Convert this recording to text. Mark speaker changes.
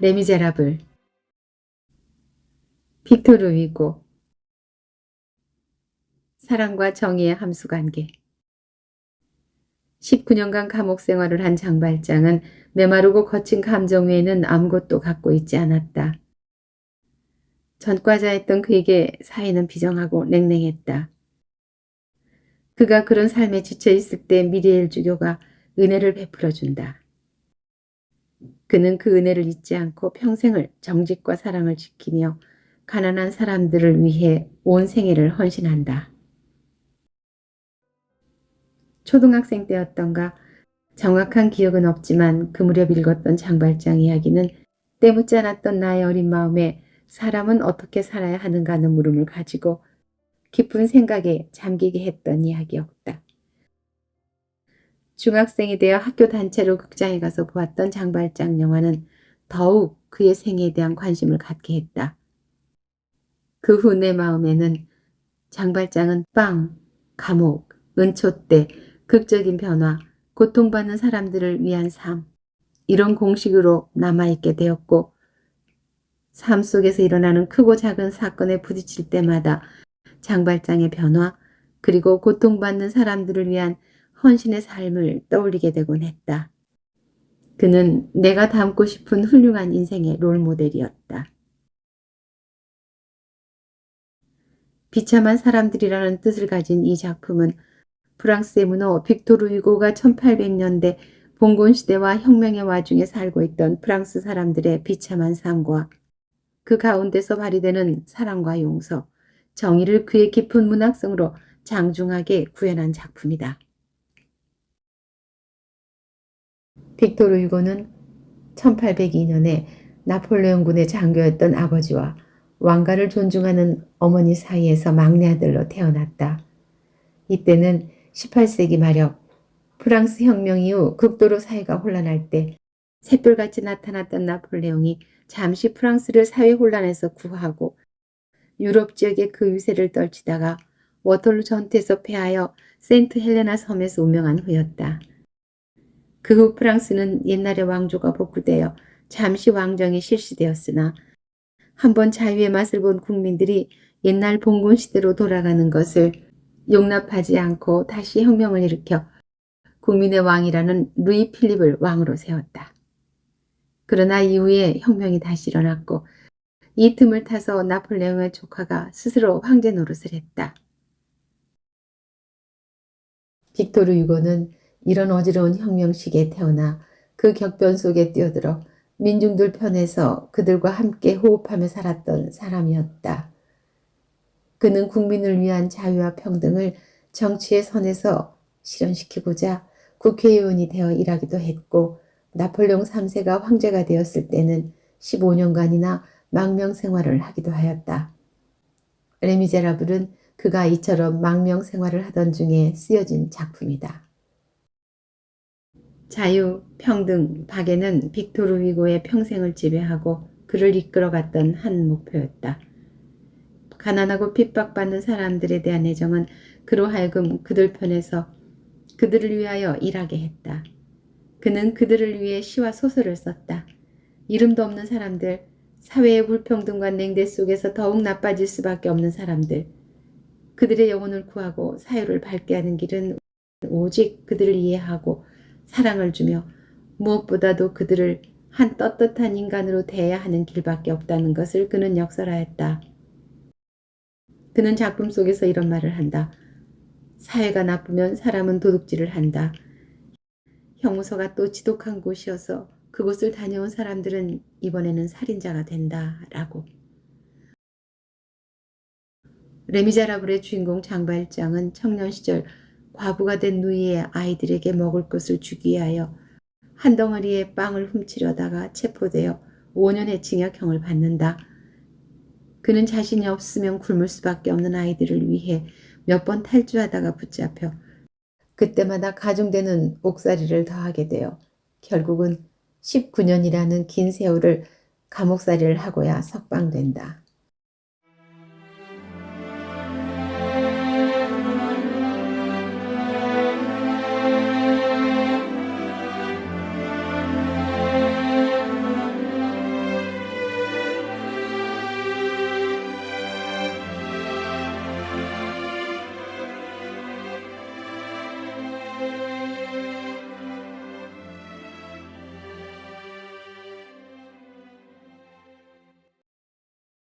Speaker 1: 레미제라블. 빅토르 위고. 사랑과 정의의 함수관계. 19년간 감옥 생활을 한 장발장은 메마르고 거친 감정 외에는 아무것도 갖고 있지 않았다. 전과자였던 그에게 사회는 비정하고 냉랭했다. 그가 그런 삶에 지쳐 있을 때 미리엘 주교가 은혜를 베풀어준다. 그는 그 은혜를 잊지 않고 평생을 정직과 사랑을 지키며 가난한 사람들을 위해 온 생애를 헌신한다. 초등학생 때였던가 정확한 기억은 없지만 그 무렵 읽었던 장발장 이야기는 때묻지 않았던 나의 어린 마음에 사람은 어떻게 살아야 하는가 하는 물음을 가지고 깊은 생각에 잠기게 했던 이야기였다. 중학생이 되어 학교 단체로 극장에 가서 보았던 장발장 영화는 더욱 그의 생애에 대한 관심을 갖게 했다. 그 후 내 마음에는 장발장은 빵, 감옥, 은초대, 극적인 변화, 고통받는 사람들을 위한 삶, 이런 공식으로 남아있게 되었고 삶 속에서 일어나는 크고 작은 사건에 부딪힐 때마다 장발장의 변화 그리고 고통받는 사람들을 위한 헌신의 삶을 떠올리게 되곤 했다. 그는 내가 닮고 싶은 훌륭한 인생의 롤모델이었다. 비참한 사람들이라는 뜻을 가진 이 작품은 프랑스의 문호 빅토르 위고가 1800년대 봉건시대와 혁명의 와중에 살고 있던 프랑스 사람들의 비참한 삶과 그 가운데서 발휘되는 사랑과 용서, 정의를 그의 깊은 문학성으로 장중하게 구현한 작품이다. 빅토르 위고는 1802년에 나폴레옹군의 장교였던 아버지와 왕가를 존중하는 어머니 사이에서 막내 아들로 태어났다. 이때는 18세기 말엽 프랑스 혁명 이후 극도로 사회가 혼란할 때 샛별같이 나타났던 나폴레옹이 잠시 프랑스를 사회 혼란에서 구하고 유럽 지역의 그 유세를 떨치다가 워털루 전투에서 패하여 세인트 헬레나 섬에서 운명한 후였다. 그 후 프랑스는 옛날의 왕조가 복구되어 잠시 왕정이 실시되었으나 한번 자유의 맛을 본 국민들이 옛날 봉건 시대로 돌아가는 것을 용납하지 않고 다시 혁명을 일으켜 국민의 왕이라는 루이 필립을 왕으로 세웠다. 그러나 이후에 혁명이 다시 일어났고 이 틈을 타서 나폴레옹의 조카가 스스로 황제 노릇을 했다. 빅토르 유고는 이런 어지러운 혁명 시기에 태어나 그 격변 속에 뛰어들어 민중들 편에서 그들과 함께 호흡하며 살았던 사람이었다. 그는 국민을 위한 자유와 평등을 정치의 선에서 실현시키고자 국회의원이 되어 일하기도 했고 나폴레옹 3세가 황제가 되었을 때는 15년간이나 망명 생활을 하기도 하였다. 레미제라블은 그가 이처럼 망명 생활을 하던 중에 쓰여진 작품이다. 자유, 평등, 박애는 빅토르 위고의 평생을 지배하고 그를 이끌어갔던 한 목표였다. 가난하고 핍박받는 사람들에 대한 애정은 그로 하여금 그들 편에서 그들을 위하여 일하게 했다. 그는 그들을 위해 시와 소설을 썼다. 이름도 없는 사람들, 사회의 불평등과 냉대 속에서 더욱 나빠질 수밖에 없는 사람들, 그들의 영혼을 구하고 사유를 밝게 하는 길은 오직 그들을 이해하고 사랑을 주며 무엇보다도 그들을 한 떳떳한 인간으로 대해야 하는 길밖에 없다는 것을 그는 역설하였다. 그는 작품 속에서 이런 말을 한다. 사회가 나쁘면 사람은 도둑질을 한다. 형무소가 또 지독한 곳이어서 그곳을 다녀온 사람들은 이번에는 살인자가 된다. 라고. 레미제라블의 주인공 장발장은 청년 시절 과부가 된 누이의 아이들에게 먹을 것을 주기 위하여 한 덩어리의 빵을 훔치려다가 체포되어 5년의 징역형을 받는다. 그는 자신이 없으면 굶을 수밖에 없는 아이들을 위해 몇 번 탈주하다가 붙잡혀 그때마다 가중되는 옥살이를 더하게 되어 결국은 19년이라는 긴 세월을 감옥살이를 하고야 석방된다.